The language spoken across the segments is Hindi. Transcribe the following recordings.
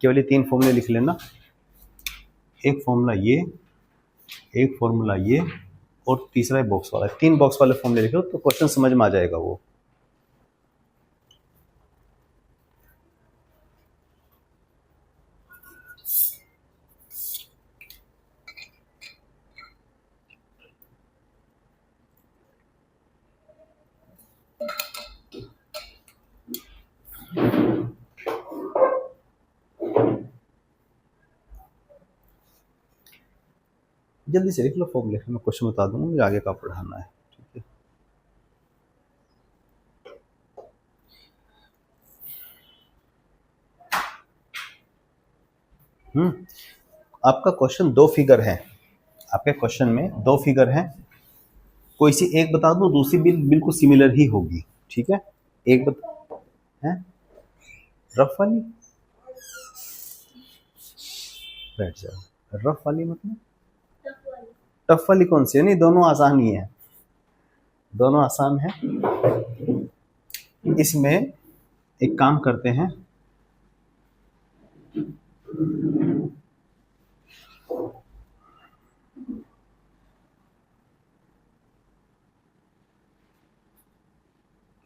केवल ये 3 फॉर्मूले लिख लेना, एक फॉर्मूला ये, एक फॉर्मूला ये, और तीसरा बॉक्स वाला। 3 बॉक्स वाले फॉर्मूले लिखो तो क्वेश्चन समझ में आ जाएगा वो। जल्दी से लिख लो फॉर्मूले, मैं क्वेश्चन बता दूंगा, मुझे आगे का पढ़ाना है। ठीक है। आपका क्वेश्चन 2 फिगर है, आपके क्वेश्चन में 2 फिगर हैं, कोई सी एक बता दो, दूसरी बिल्कुल सिमिलर ही होगी। ठीक है, एक बता है रफ वाली, बैठ जाओ। रफ वाली मतलब टफ वाली कौन सी है? नहीं, दोनों आसान ही है, दोनों आसान है। इसमें एक काम करते हैं,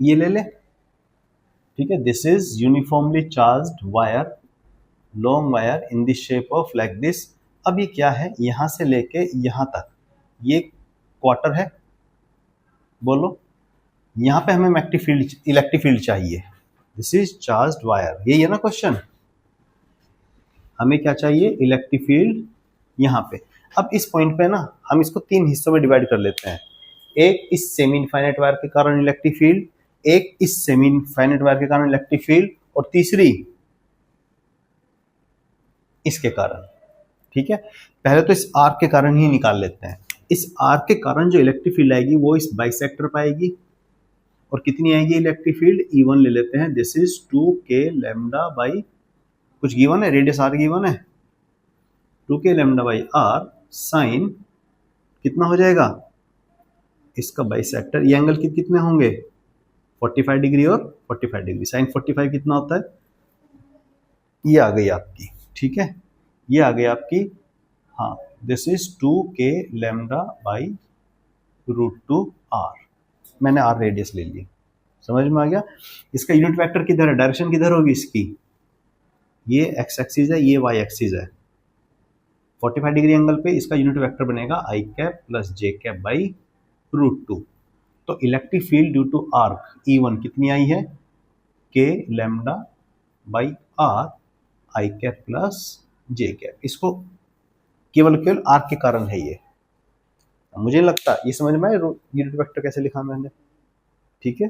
ये ले ले। ठीक है, this is uniformly charged wire, long wire in the shape of like this. अब ये क्या है? यहां से लेके यहां तक ये क्वार्टर है, बोलो। यहां पे हमें इलेक्ट्रिक फील्ड चाहिए। दिस इज चार्ज्ड वायर, यही है ना क्वेश्चन। हमें क्या चाहिए? इलेक्ट्रिक फील्ड यहाँ पे। अब इस पॉइंट पे ना हम इसको 3 हिस्सों में डिवाइड कर लेते हैं। एक इस सेमी इनफाइनाइट वायर के कारण इलेक्ट्रिक फील्ड, एक इस सेमी इनफाइनाइट वायर के कारण इलेक्ट्रिक फील्ड, और तीसरी इसके कारण। ठीक है, पहले तो इस आर्क के कारण ही निकाल लेते हैं। इस आर्क के कारण जो इलेक्ट्रिक फील्ड आएगी वो इस बाइसेक्टर पर आएगी, और कितनी आएगी इलेक्ट्रिक फील्ड? E1 ले लेते हैं। This is 2k lambda by, कुछ गिवन है, रेडियस आर गिवन है, 2k lambda by R sign कितना हो जाएगा इसका बाइसेक्टर। ये एंगल कितने होंगे? 45 डिग्री और 45 डिग्री। साइन 45 कितना होता है? ये आ गई आपकी। ठीक है, ये आ गई आपकी। हाँ, this is 2k lambda by √2 R. मैंने आर रेडियस ले ली, समझ में आ गया। इसका यूनिट वेक्टर किधर है? डायरेक्शन किधर होगी इसकी? ये एक्स एक्सिस है, ये वाई एक्सिस है। 45 डिग्री एंगल पे इसका यूनिट वेक्टर बनेगा I cap plus J cap by √2। तो electric field due to arc E1 कितनी आई है? k lambda by R I cap plus J cap. इसको केवल आर्क के कारण है ये। मुझे लगता है ये समझ में आया यूनिट वेक्टर कैसे लिखा मैंने। ठीक है,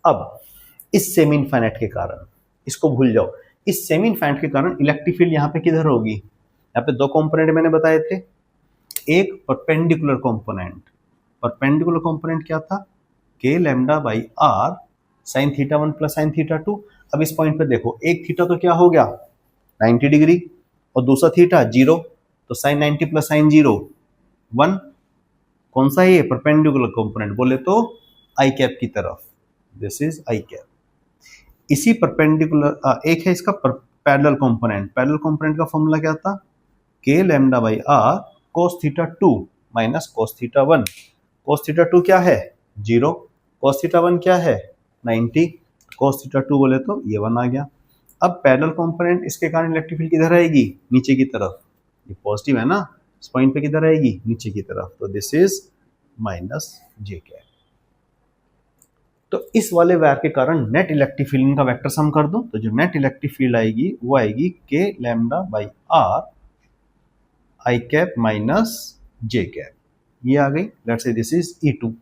अब इस सेमी इनफाइनाइट के कारण, इसको भूल जाओ, इस सेमी इनफाइनाइट के कारण इलेक्ट्रिक फील्ड यहाँ पे किधर होगी? यहाँ पे 2 कंपोनेंट मैंने बताए थे, एक परपेंडिकुलर कंपोनेंट। परपेंडिकुलर कंपोनेंट क्या था? k lambda by R sine θ1 plus sine θ2। अब इस पॉइंट पे देखो, एक थीटा तो क्या हो गया 90 डिग्री, और दूसरा थीटा 0, तो साइन 90 प्लस साइन 0 1। कौन सा है ये? परपेंडिकुलर कंपोनेंट, बोले तो आई कैप की तरफ। This is I cap. इसी परपेंडिकुलर एक है इसका पैरेलल कंपोनेंट। पैरेलल कंपोनेंट का फॉर्मूला क्या था? k lambda by R cos θ2 minus cos θ1। cos θ2 क्या है? 0, cos θ1 क्या है? 90, cos θ2 बोले तो ये 1 आ गया। अब पैरेलल कंपोनेंट, इसके कारण इलेक्ट्रिक फील्ड किधर आएगी? नीचे की तरफ। ये पॉजिटिव है ना, इस पॉइंट पे किधर आएगी? नीचे की तरफ। तो this is minus J cap. तो इस वाले वायर के कारण नेट इलेक्ट्रिक फील्ड का वेक्टर सम कर दो, तो जो नेट इलेक्ट्रिक फील्ड आएगी वो आएगी k lambda by R I cap minus J cap. ये आ गई। Let's say this is E2।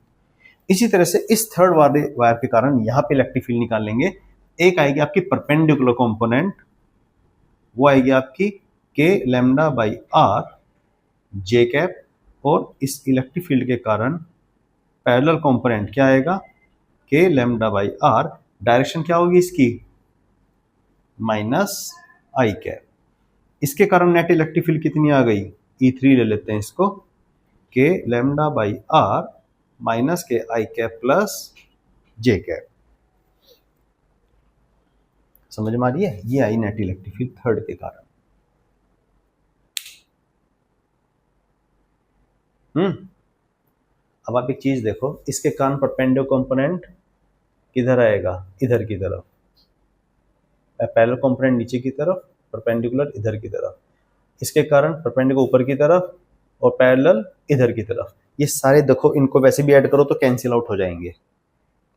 इसी तरह से इस थर्ड वाले वायर के कारण यहाँ पे इलेक्ट्रिक फील्ड निकाल लेंगे। एक आएगी आपकी परपेंडिकुलर कंपोनेंट, वो आएगी आपकी k lambda by R J cap, और इस इलेक्ट्रिक फील्ड के कारण पैरेलल कंपोनेंट क्या आएगा? k lambda by R, direction क्या होगी इसकी? Minus I cap. इसके कारण नेट इलेक्ट्रिक फील्ड कितनी आ गई? E3 ले लेते हैं इसको, k lambda by R minus K I cap plus J cap. समझ में आ रही है? ये आई नेट इलेक्ट्रिक फील्ड थर्ड के कारण। अब आप एक चीज देखो, इसके कारण परपेंडिकुलर कंपोनेंट किधर आएगा? इधर की तरफ। पैरेलल कंपोनेंट नीचे की तरफ, परपेंडिकुलर इधर की तरफ। इसके कारण परपेंडिकुलर ऊपर की तरफ और पैरेलल इधर की तरफ। ये सारे देखो, इनको वैसे भी ऐड करो तो कैंसिल आउट हो जाएंगे।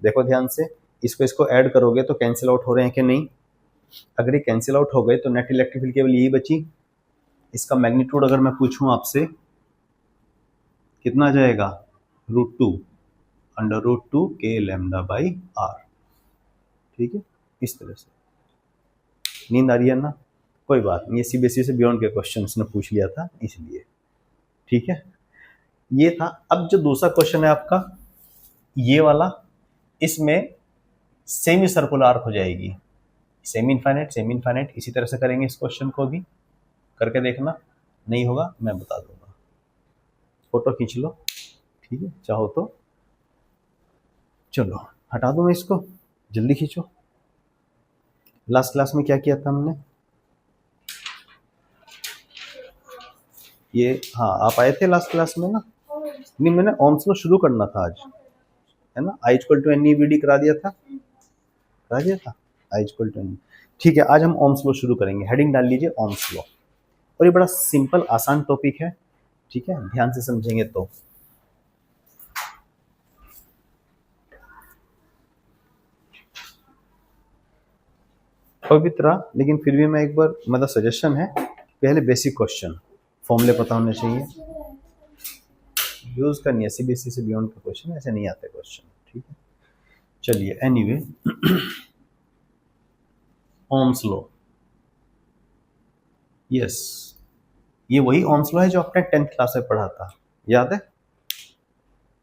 देखो ध्यान से, इसको ऐड करोगे तो कैंसिल आउट हो रहे हैं कि नहीं? अगर ये कैंसिल आउट हो गए तो नेट इलेक्ट्रिक फील्ड केवल यही बची। इसका मैग्नीट्यूड अगर मैं पूछूं आपसे, कितना आ जाएगा? √2 √2 k लैम्डा बाई आर। ठीक है, इस तरह से। नींद आ रही है ना? कोई बात नहीं, सीबीएसई से बियॉन्ड के क्वेश्चन ने पूछ लिया था इसलिए। ठीक है, ये था। अब जो दूसरा क्वेश्चन है आपका ये वाला, इसमें सेमी सर्कुलर आर्क हो जाएगी। सेमी इनफाइनाइट इसी तरह से करेंगे इस क्वेश्चन को भी। करके देखना, नहीं होगा मैं बता दूंगा। फोटो खींच लो, ठीक है, चाहो तो। चलो हटा दूं मैं इसको, जल्दी खींचो। लास्ट क्लास में क्या किया था हमने? ये, हाँ आप आए थे लास्ट क्लास में ना? नहीं, मैंने ओम्स लॉ शुरू करना था आज, है ना? I = NEVD करा दिया था, I = NE। ठीक है, आज हम ओम्स लॉ शुरू करेंगे। हेडिंग डाल लीजिए ओम्स लॉ। और ये बड़ा सिंपल आसान टॉपिक है, ठीक है, ध्यान से समझेंगे तो। पवित्रा, लेकिन फिर भी मैं एक बार, मतलब सजेशन है, पहले बेसिक क्वेश्चन फॉर्मूले पता होने चाहिए। यूज करनी है, सीबीएसई से बियॉन्ड का क्वेश्चन, ऐसे नहीं आते क्वेश्चन। ठीक है, चलिए एनीवे, ओम्स लॉ, यस, ये वही ओम्स लॉ है जो आपने 10th क्लास में पढ़ा था, याद है?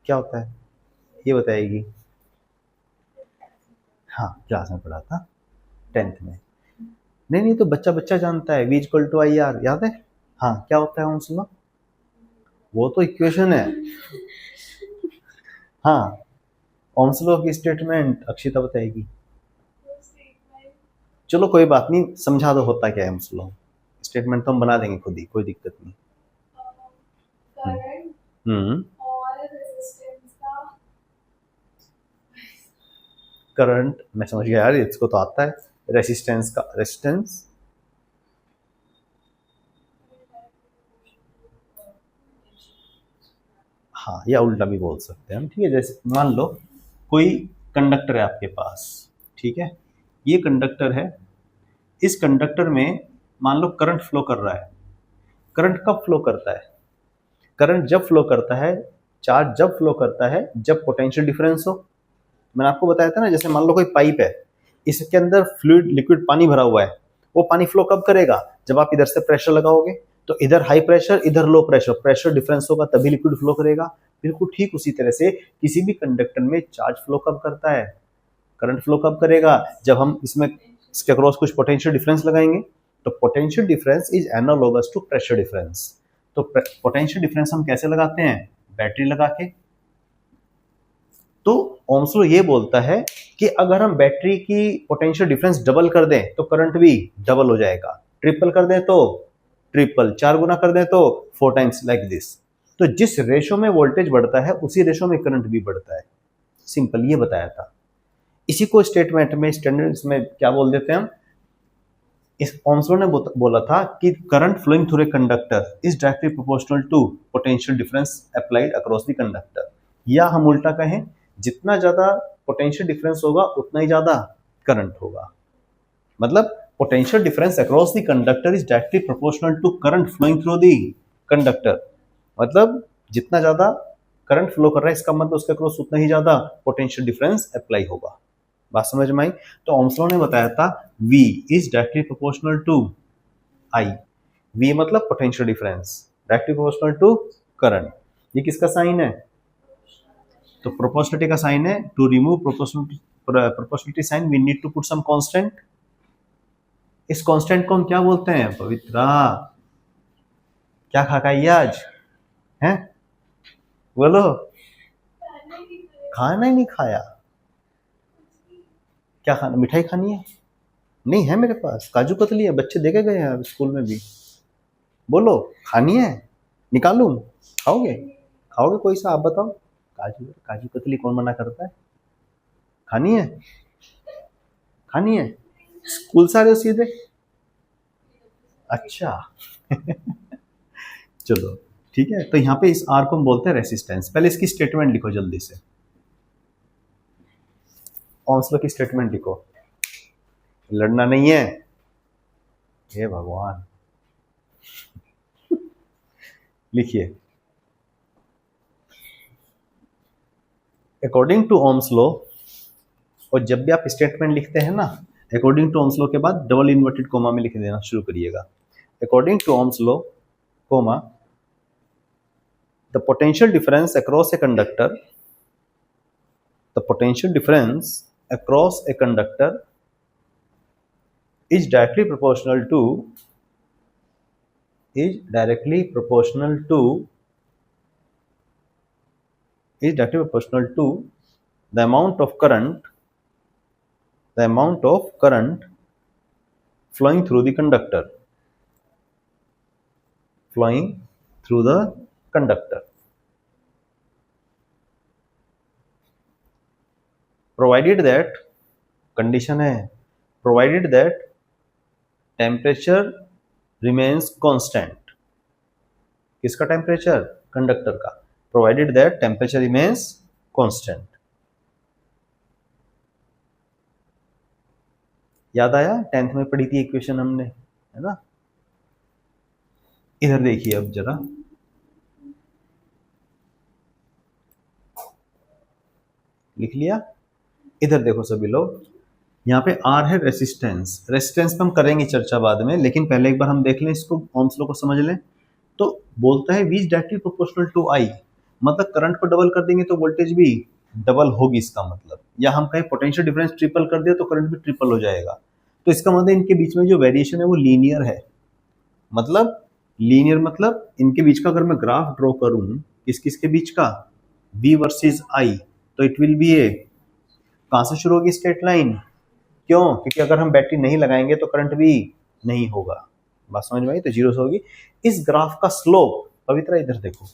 क्या होता है ये बताएगी? हाँ, क्लास में पढ़ा था 10th में। नहीं तो बच्चा बच्चा जानता है, V = IR, याद है? हाँ, क्या होता है ओम्स लॉ? वो तो इक्वेशन है। हाँ, ओम्स लॉ की स्टेटमेंट अक्षिता बताएगी। चलो कोई बात नहीं, समझा दो होता क्या है ओम्स लॉ। स्टेटमेंट तो हम बना देंगे खुद ही, कोई दिक्कत नहीं। करंट, मैं समझ गया यार, इसको तो आता है। रेसिस्टेंस का रेसिस्टेंस, हाँ, या उल्टा भी बोल सकते हैं हम। ठीक है, जैसे मान लो कोई कंडक्टर है आपके पास, ठीक है, ये कंडक्टर है। इस कंडक्टर में मान लो करंट फ्लो कर रहा है। करंट कब फ्लो करता है? करंट जब फ्लो करता है, चार्ज जब फ्लो करता है जब पोटेंशियल डिफरेंस हो। मैंने आपको बताया था ना, जैसे मान लो कोई पाइप है, इसके अंदर फ्लूइड लिक्विड पानी भरा हुआ है। वो पानी फ्लो कब करेगा? जब आप इधर से प्रेशर लगाओगे, तो इधर हाई प्रेशर इधर लो प्रेशर, प्रेशर डिफरेंस होगा तभी लिक्विड फ्लो करेगा। बिल्कुल ठीक उसी तरह से किसी भी कंडक्टर में चार्ज फ्लो कब करता है? करंट फ्लो कब करेगा? जब हम इसमें इसके अक्रॉस कुछ पोटेंशियल डिफरेंस लगाएंगे। तो potential difference is analogous to pressure difference. तो पोटेंशियल डिफरेंस हम कैसे लगाते हैं? बैटरी लगा के। तो ओम्स लॉ ये बोलता है कि अगर हम बैटरी की पोटेंशियल डिफरेंस डबल कर दें तो करंट भी डबल हो जाएगा, ट्रिपल कर दें तो ट्रिपल, 4 गुना कर दें तो 4 टाइम्स, लाइक दिस। तो जिस रेशो में वोल्टेज बढ़ता है उसी रेशो में करंट भी बढ़ता है। सिंपल, ये बताया था। इसी को स्टेटमेंट में, स्टैंडर्ड में क्या बोल देते हैं हम? इस ओम्स लॉ ने बोला था कि current flowing through a conductor is directly proportional to potential difference applied across the conductor. या हम उल्टा कहें, जितना ज्यादा पोटेंशियल डिफरेंस होगा उतना ही ज्यादा करंट होगा। मतलब potential difference across the conductor is directly proportional to current flowing through the conductor. मतलब जितना ज्यादा करंट फ्लो कर रहा है, इसका मतलब उसके अक्रॉस उतना ही ज्यादा पोटेंशियल डिफरेंस अप्लाई होगा। बात समझ में आई? तो ओम्स लॉ ने बताया था V is directly proportional to I। V मतलब potential difference, directly proportional to current. ये किसका साइन है? तो प्रोपोर्शनलिटी का साइन है। To remove proportionality sign we need to put some constant. इस कांस्टेंट को हम क्या बोलते हैं? पवित्रा, क्या खा खाई आज हैं? बोलो। खाना ही नहीं खाया? क्या खाना? मिठाई खानी है? नहीं है मेरे पास, काजू कतली है, बच्चे देखे गए हैं स्कूल में भी। बोलो, खानी है? निकालूं? खाओगे? खाओगे कोई सा? आप बताओ। काजू काजू कतली कौन मना करता है? खानी है? खानी है? स्कूल से आ रहे हो सीधे? अच्छा। चलो ठीक है, तो यहाँ पे इस आर को हम बोलते हैं रेसिस्टेंस। पहले इसकी स्टेटमेंट लिखो जल्दी से, ओम्स लॉ की स्टेटमेंट लिखो। लड़ना नहीं है, हे भगवान। लिखिए, अकॉर्डिंग टू ओम्स लॉ, और जब भी आप स्टेटमेंट लिखते हैं ना, अकॉर्डिंग टू ओम्स लॉ के बाद डबल इन्वर्टेड कोमा में लिख देना शुरू करिएगा। According to Ohm's law, comma, the potential difference across a conductor, the potential difference across a conductor is directly proportional to is directly proportional to the amount of current flowing through the conductor, provided that, condition है, provided that temperature remains constant. किसका टेम्परेचर? कंडक्टर का। Provided that temperature remains constant. याद आया? 10th में पढ़ी थी इक्वेशन हमने, है ना? इधर देखिए अब जरा, लिख लिया? इधर देखो सभी लोग, यहाँ पे R है रेसिस्टेंस। रेसिस्टेंस पे हम करेंगे चर्चा बाद में, लेकिन पहले एक बार हम देख लें इसको, ओम्स लॉ को समझ लें। तो बोलता है V is directly proportional to I, मतलब करंट को डबल कर देंगे तो वोल्टेज भी डबल होगी इसका मतलब। या हम कहें पोटेंशियल डिफरेंस ट्रिपल कर दिया तो करंट भी ट्रिपल हो जाएगा। तो इसका मतलब इनके बीच में जो वेरिएशन है वो लीनियर है। मतलब लीनियर मतलब इनके बीच का अगर मैं ग्राफ ड्रॉ करूं, किस किस के बीच का, V वर्सेस I, तो इट विल बी ए, कहां से शुरू होगी स्ट्रेट लाइन? क्यों? क्योंकि अगर हम बैटरी नहीं लगाएंगे तो करंट भी नहीं होगा। बात समझ में आई? तो जीरो से होगी। इस ग्राफ का स्लोप, पवित्रा इधर देखो,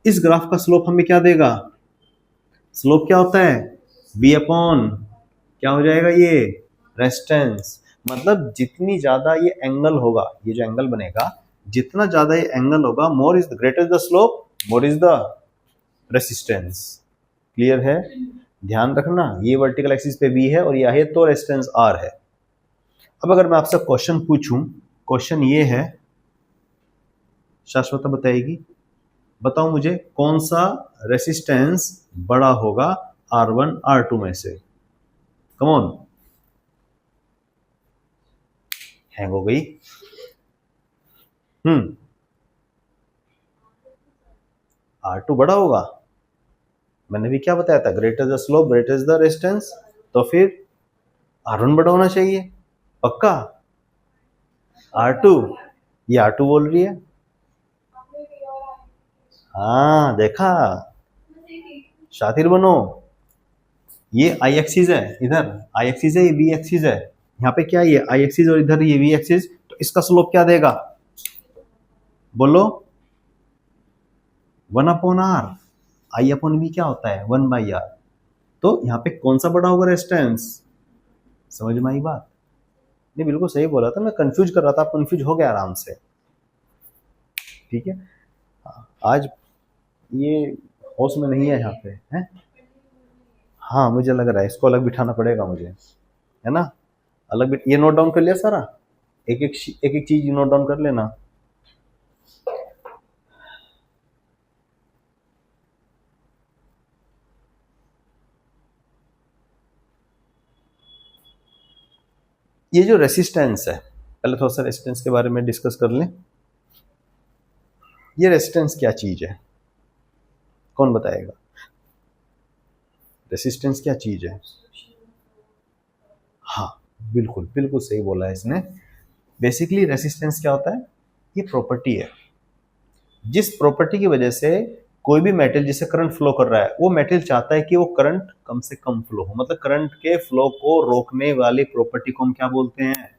इस ग्राफ का स्लोप हमें क्या देगा? स्लोप क्या होता है? V अपॉन क्या हो जाएगा ये? रेजिस्टेंस। मतलब जितनी ज्यादा ये एंगल होगा, ये जो एंगल बनेगा, जितना ज्यादा ये एंगल होगा, more is the greater the slope, more is the resistance. Clear है? ध्यान रखना, ये वर्टिकल एक्सिस पे V है और यह है तो रेजिस्टेंस R है। अब अगर मैं आपसे क्वेश्चन पूछूं, क्वेश्चन ये है, शाश्वता बताएगी, बताओ मुझे कौन सा रेसिस्टेंस बड़ा होगा R1 R2 में से? कम ऑन, हैंग हो गई। R2 बड़ा होगा, मैंने भी क्या बताया था, greater the slope greater the resistance. तो फिर R1 बड़ा होना चाहिए, पक्का? R2, ये R2 बोल रही है। हाँ देखा, शातिर बनो। ये I एक्सिस है, इधर I एक्सिस है, ये V एक्सिस है। यहाँ पे क्या है? ये I एक्सिस और इधर ये V एक्सिस। तो इसका स्लोप क्या देगा? बोलो, 1 upon R। I upon V क्या होता है? 1 बाई R। तो यहाँ पे कौन सा बड़ा होगा रेजिस्टेंस? समझ में आई बात? नहीं, बिल्कुल सही बोला था, मैं कंफ्यूज कर रहा था, आप कंफ्यूज हो गया आराम से। ठीक है, आज ये होश में नहीं है यहाँ पे, है? हाँ मुझे लग रहा है इसको अलग बिठाना पड़ेगा मुझे, है ना? अलग ये नोट डाउन कर लिया सारा, एक एक चीज नोट डाउन कर लेना। ये जो रेसिस्टेंस है, पहले थोड़ा सा रेसिस्टेंस के बारे में डिस्कस कर लें। ये रेसिस्टेंस क्या चीज है? कौन बताएगा? रेसिस्टेंस क्या चीज है? हाँ बिल्कुल बिल्कुल सही बोला है इसने। बेसिकली रेसिस्टेंस क्या होता है? ये प्रॉपर्टी है, जिस प्रॉपर्टी की वजह से कोई भी मेटल जिसे करंट फ्लो कर रहा है, वो मेटल चाहता है कि वो करंट कम से कम फ्लो हो, मतलब करंट के फ्लो को रोकने वाली प्रॉपर्टी को हम क्या बोलते हैं?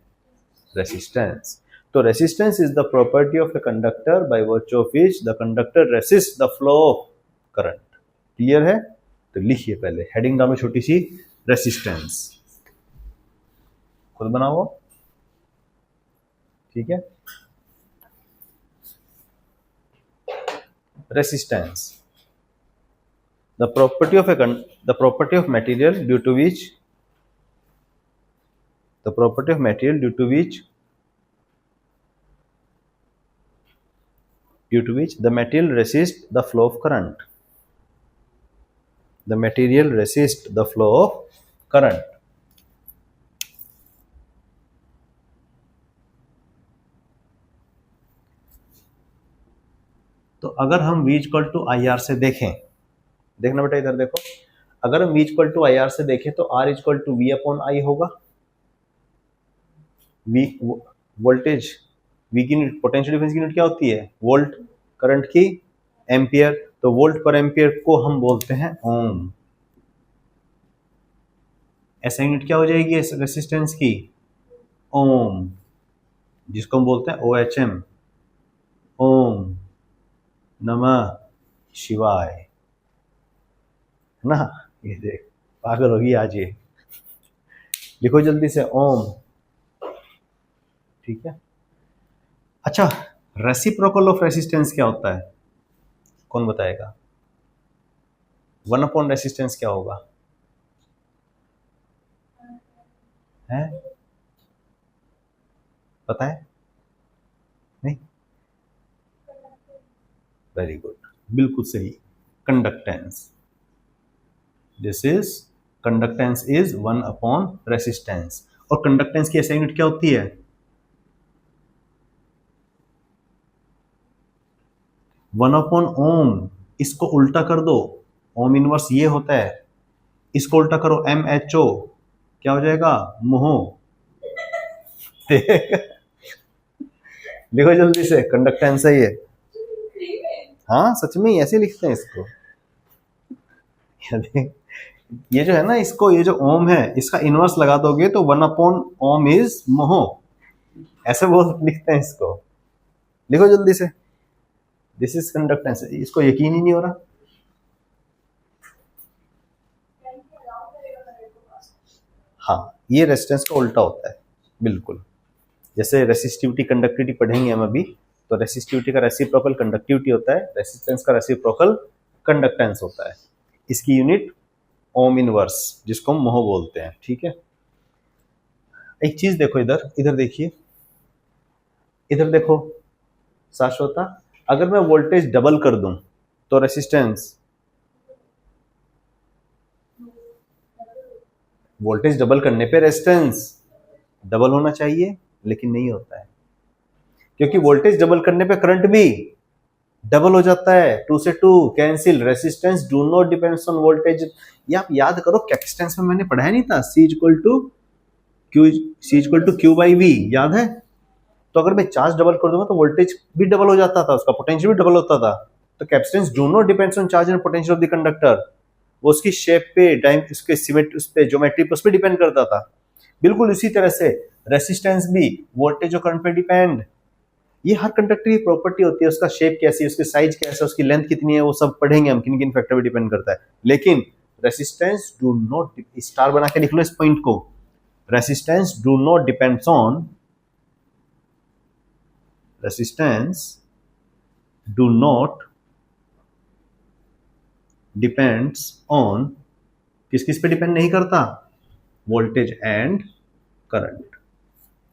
रेसिस्टेंस। तो resistance is the property of a conductor by virtue of which the conductor resist the flow of current. Clear है? तो लिखिए पहले हेडिंग डालो छोटी सी, रेसिस्टेंस, खुद बनाओ, ठीक है। Resistance, the property of the property of material due to which the property of material due to which the material resists the flow of current, the material resists the flow of current। तो अगर हम V equal to I R से देखें, देखना बेटा इधर देखो, अगर हम V equal to I R से देखें तो R equal to V upon I होगा। V वोल्टेज, V की यूनिट, पोटेंशियल डिफरेंस की यूनिट क्या होती है? वोल्ट, करंट की एम्पियर, तो वोल्ट पर एम्पियर को हम बोलते हैं ओम। ऐसा यूनिट क्या हो जाएगी रेसिस्टेंस की? ओम, जिसको हम बोलते हैं OHM, ओम नमः शिवाय, है ना। ये देख पागल होगी आज ये, लिखो जल्दी से ओम, ठीक है। अच्छा, रेसिप्रोकल ऑफ रेसिस्टेंस क्या होता है? कौन बताएगा? 1 अपॉन रेसिस्टेंस क्या होगा? है पता है? नहीं? वेरी गुड, बिल्कुल सही, conductance. This is conductance is 1 upon resistance. और कंडक्टेंस की ऐसी यूनिट क्या होती है? 1 अपॉन ओम। इसको उल्टा कर दो, ओम इनवर्स ये होता है, इसको उल्टा करो MHO, क्या हो जाएगा? मोह। लिखो जल्दी से, कंडक्टेंस है ये। हाँ सच में ही ऐसे लिखते हैं इसको। ये जो है ना, इसको, ये जो ओम है इसका इनवर्स लगा दोगे तो 1 अपॉन ओम इज मोह, ऐसे बोल लिखते हैं इसको। लिखो जल्दी से, दिस इज कंडक्टेंस। इसको यकीन ही नहीं हो रहा। हाँ, ये रेजिस्टेंस का उल्टा होता है, बिल्कुल। जैसे रेसिस्टिविटी कंडक्टिविटी पढ़ेंगे हम अभी, तो रेसिस्टिविटी का रेसिप्रोकल कंडक्टिविटी होता है, रेसिस्टेंस का रेसिप्रोकल कंडक्टेंस होता है। इसकी यूनिट ओम इनवर्स, जिसको हम मोह बोलते हैं, ठीक है। एक चीज देखो इधर, इधर देखिए, इधर देखो शाश्वता, अगर मैं वोल्टेज डबल कर दूं तो रेसिस्टेंस, वोल्टेज डबल करने पे रेजिस्टेंस डबल होना चाहिए, लेकिन नहीं होता है, क्योंकि वोल्टेज डबल करने पे करंट भी डबल हो जाता है। 2 से 2 cancel, resistance do not depends on voltage. ये आप याद करो, कैपेसिटेंस में मैंने पढ़ाया नहीं था, C equal to Q by V, याद है? तो अगर मैं चार्ज डबल कर दूंगा तो वोल्टेज भी डबल हो जाता था, उसका पोटेंशियल भी डबल होता था। तो capacitance do not depends on charge and potential of the conductor, वो उसकी शेप पे, टाइम, उसके सिमेट्री, उस पे ज्योमेट्री पे, उस पे डिपेंड करता था। बिल्कुल इसी तरह से रेसिस्टेंस भी वोल्टेज और करंट पे डिपेंड। ये हर कंडक्टर की प्रॉपर्टी होती है, उसका शेप कैसी है, उसकी साइज कैसा है, उसकी लेंथ कितनी है, वो सब पढ़ेंगे हम, किन किन फैक्टर पे डिपेंड करता है। लेकिन रेसिस्टेंस डू नॉट, स्टार बना के लिख लो इस पॉइंट को, resistance do not depends on, resistance do not depends on, किस किस पे डिपेंड नहीं करता? Voltage and current,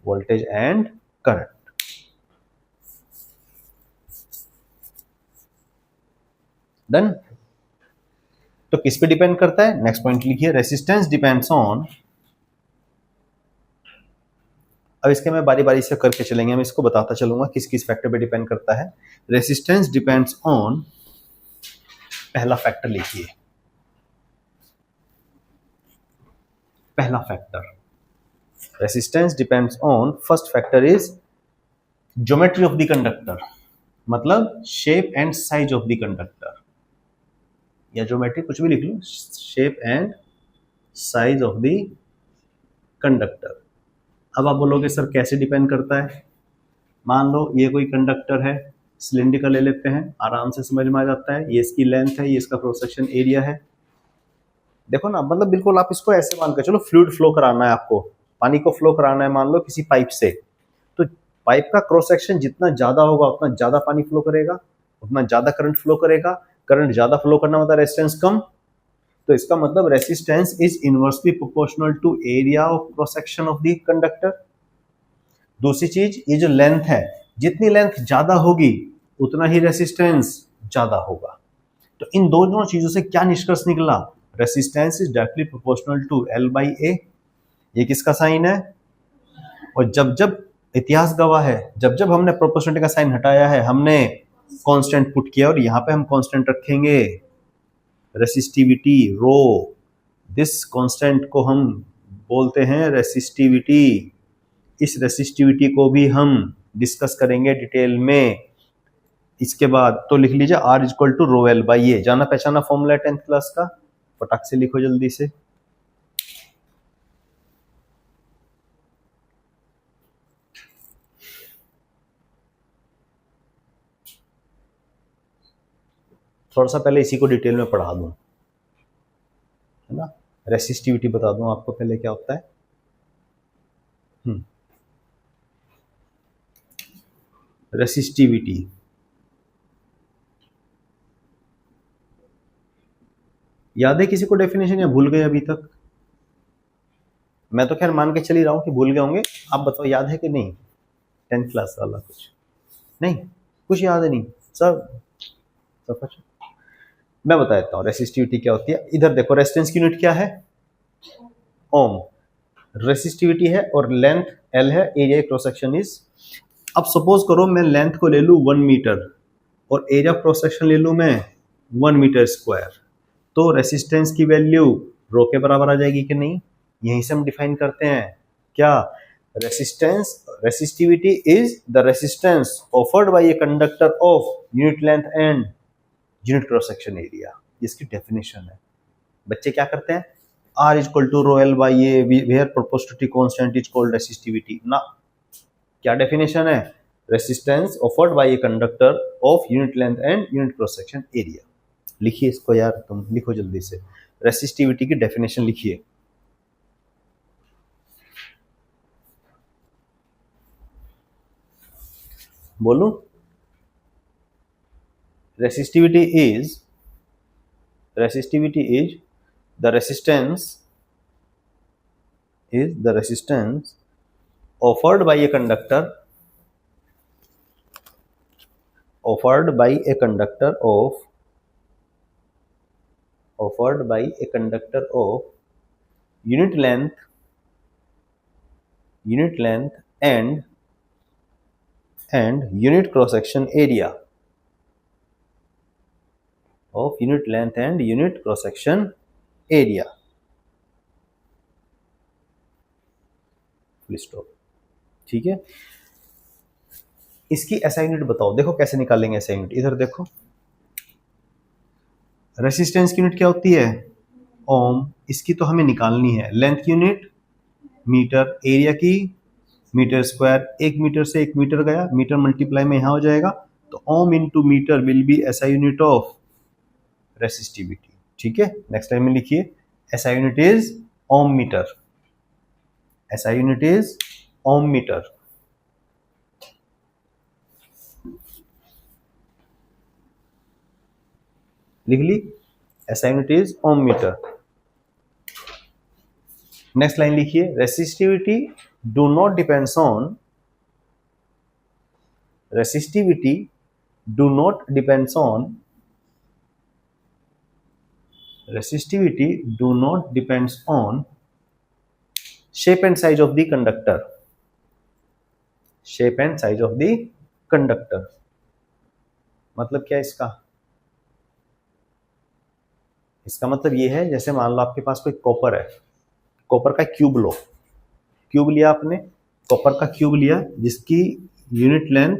voltage and current. Done. तो किस पे डिपेंड करता है? नेक्स्ट पॉइंट लिखिए, रेसिस्टेंस डिपेंड्स ऑन, अब इसके मैं बारी बारी से करके चलेंगे, मैं इसको बताता चलूंगा किस किस फैक्टर पे डिपेंड करता है। रेसिस्टेंस डिपेंड्स ऑन, पहला फैक्टर लिखिए, पहला factor, resistance depends on, first factor is geometry of the conductor, मतलब shape and size of the conductor, या ज्योमेट्री कुछ भी लिख लो, shape and size of the conductor. अब आप बोलोगे सर कैसे डिपेंड करता है। मान लो ये कोई कंडक्टर है, सिलिंड्रिकल ले लेते हैं, आराम से समझ में आ जाता है। ये इसकी लेंथ है, ये इसका क्रॉस सेक्शन एरिया है। देखो ना, मतलब बिल्कुल आप इसको ऐसे मान कर चलो, फ्लूइड फ्लो कराना है आपको, पानी को फ्लो कराना है मान लो किसी पाइप से, तो पाइप का क्रॉस सेक्शन जितना ज्यादा होगा उतना ज्यादा पानी फ्लो करेगा, उतना ज्यादा करंट फ्लो करेगा। करंट ज्यादा फ्लो करना मतलब रेजिस्टेंस कम, तो इसका मतलब resistance is inversely proportional to area of cross section of the conductor. दूसरी चीज, ये जो लेंथ है, जितनी लेंथ ज्यादा होगी उतना ही रेजिस्टेंस ज्यादा होगा। तो इन दोनों चीजों से क्या निष्कर्ष निकला, resistance is directly proportional to L by A. ये किसका साइन है, और जब जब इतिहास गवाह है, जब जब हमने प्रोपोर्शनलिटी का साइन हटाया है, हमने कांस्टेंट पुट किया, और यहां पे हम कांस्टेंट रखेंगे रेसिस्टिविटी रो। दिस कांस्टेंट को हम बोलते हैं रेसिस्टिविटी। इस रेसिस्टिविटी को भी हम डिस्कस करेंगे डिटेल में। इसके बाद तो लिख लीजिए R equal to rho L by A, जाना पहचाना फॉर्मूला 10th क्लास का, फटाक से लिखो जल्दी से। थोड़ा सा पहले इसी को डिटेल में पढ़ा दूं, है ना। रेसिस्टिविटी बता दूं आपको पहले क्या होता है। रेसिस्टिविटी, याद है किसी को डेफिनेशन, या भूल गए अभी तक? मैं तो खैर मान के चल ही रहा हूं कि भूल गए होंगे। आप बताओ याद है कि नहीं, 10th क्लास वाला कुछ नहीं, कुछ याद है नहीं सब कुछ। मैं बता देता हूँ रेसिस्टिविटी क्या होती है। इधर देखो, रेजिस्टेंस की यूनिट क्या है, ओम। रेसिस्टिविटी है और लेंथ एल है, एरिया क्रॉस सेक्शन इज। अब सपोज करो मैं लेंथ को ले लूँ 1 मीटर और एरिया क्रॉस सेक्शन ले लूँ मैं 1 मीटर स्क्वायर, तो रेसिस्टेंस की वैल्यू रो के बराबर आ जाएगी कि नहीं। यहीं से हम डिफाइन करते हैं क्या, resistivity is the resistance offered by a conductor of unit length and unit cross section area. इसकी डेफिनेशन है। बच्चे क्या करते हैं, R equal to rho L by A where proportionality constant is called resistivity ना। क्या डेफिनेशन है, resistance offered by a conductor of unit length and unit cross section area. लिखिए इसको यार, तुम लिखो जल्दी से, रेसिस्टिविटी की डेफिनेशन लिखिए। बोलो, resistivity is the resistance offered by a conductor of unit length and unit cross section area of unit length and unit cross section area। Full stop. ठीक है, इसकी SI यूनिट बताओ। देखो कैसे निकालेंगे SI यूनिट, इधर देखो। रेसिस्टेंस की यूनिट क्या होती है, ओम। इसकी तो हमें निकालनी है। लेंथ की यूनिट मीटर, एरिया की मीटर स्क्वायर। 1 मीटर से 1 मीटर गया, मीटर मल्टीप्लाई में यहां हो जाएगा, तो ohm into metre will be SI unit of resistivity. ठीक है, नेक्स्ट टाइम में लिखिए, SI unit is ohm metre. SI unit is ohm metre. लिख ली, SI unit is ohm metre. Next line लिखिए, resistivity do not depends on shape and size of the conductor। shape and size of the conductor मतलब क्या इसका मतलब ये है, जैसे मान लो आपके पास कोई कॉपर है, कॉपर का क्यूब लो, क्यूब लिया आपने, कॉपर का क्यूब लिया जिसकी यूनिट लेंथ,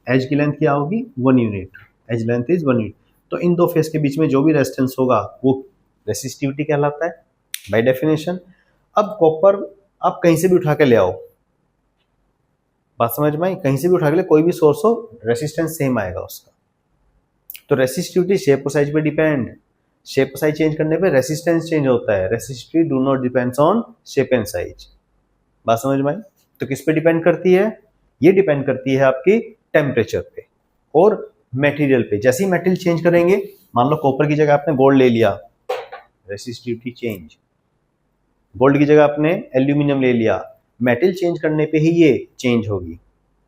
एज की लेंथ क्या होगी 1 unit, edge length is 1 unit. तो इन दो फेस के बीच में जो भी रेजिस्टेंस होगा वो रेसिस्टिविटी कहलाता है बाय डेफिनेशन। अब कॉपर आप कहीं से भी उठा के ले आओ, बात समझ में आई? कहीं से भी उठा के ले, कोई भी सोर्स हो, रेसिस्टेंस सेम आएगा उसका। तो रेसिस्टिविटी शेप और साइज पे डिपेंड, शेप और साइज चेंज करने पे रेसिस्टेंस चेंज होता है। Resistivity do not depends on shape and size. बात समझ में आई? तो किस पे डिपेंड करती है? ये डिपेंड करती है आपकी टेम्परेचर पे और मटेरियल पे। जैसे ही मटेरियल चेंज करेंगे, मान लो कॉपर की जगह आपने गोल्ड ले लिया, रेसिस्टिविटी चेंज। गोल्ड की जगह आपने एल्यूमिनियम ले लिया, मेटल चेंज करने पे ही ये चेंज होगी।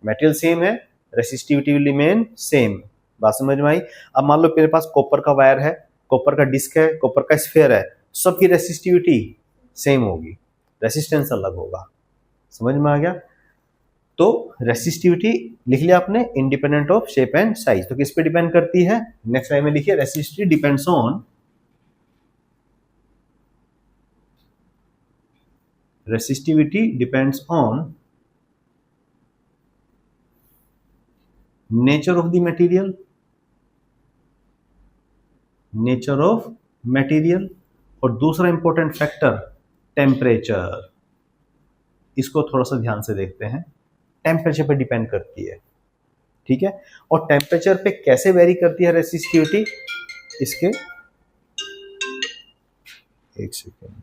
मेटल सेम है, रेसिस्टिविटी विल रिमेन सेम। बात समझ में आई? अब मान लो मेरे पास कॉपर का वायर है, कॉपर का डिस्क है, कॉपर का स्फीयर है, सबकी रेसिस्टिविटी सेम होगी, रेसिस्टेंस अलग होगा। समझ में आ गया? तो रेसिस्टिविटी लिख लिया आपने, independent of shape and size. तो किस पे डिपेंड करती है? नेक्स्ट लाइन में लिखिए, resistivity depends on, resistivity depends on nature of the material, nature of material, और दूसरा इंपॉर्टेंट फैक्टर टेम्परेचर। इसको थोड़ा सा ध्यान से देखते हैं, टेम्परेचर पे डिपेंड करती है, ठीक है। और टेम्परेचर पे कैसे वेरी करती है रेसिस्टिविटी, इसके एक सेकेंड,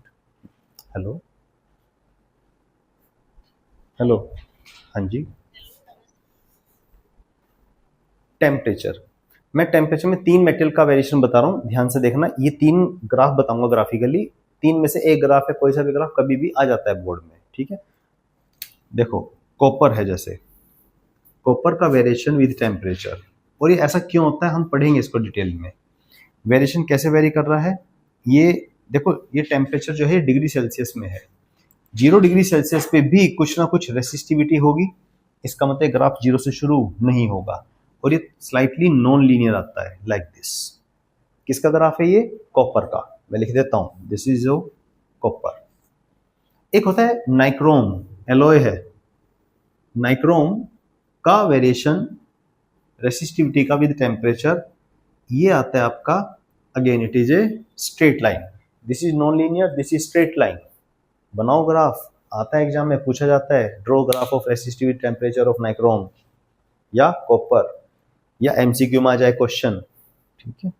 हेलो हेलो, हाँ जी, टेम्परेचर। मैं टेम्परेचर में 3 मेटल का वेरिएशन बता रहा हूँ, ध्यान से देखना। ये 3 ग्राफ बताऊंगा ग्राफिकली, 3 में से एक ग्राफ है, कोई सा भी ग्राफ कभी भी आ जाता है बोर्ड में, ठीक है। देखो कॉपर है, जैसे कॉपर का वेरिएशन विद टेम्परेचर, और ये ऐसा क्यों होता है हम पढ़ेंगे इसको डिटेल में। वेरिएशन कैसे वेरी कर रहा है, ये देखो, ये टेम्परेचर जो है डिग्री सेल्सियस में है, 0 डिग्री सेल्सियस पे भी कुछ ना कुछ रेसिस्टिविटी होगी। इसका मतलब ग्राफ 0 से शुरू नहीं होगा, और ये स्लाइटली नॉन लीनियर आता है, लाइक दिस। किसका ग्राफ है ये? कॉपर का। मैं लिख देता हूं, दिस इज योर कॉपर। एक होता है नाइक्रोम, एलॉय है, नाइक्रोम का वेरिएशन रेसिस्टिविटी का विद टेम्परेचर, ये आता है आपका, again it is a straight line. This is non linear, this is straight line. बनाओ ग्राफ, आता है एग्जाम में, पूछा जाता है, draw graph of resistivity temperature of nichrome या कॉपर, या एमसीक्यू में आ जाए क्वेश्चन, ठीक है।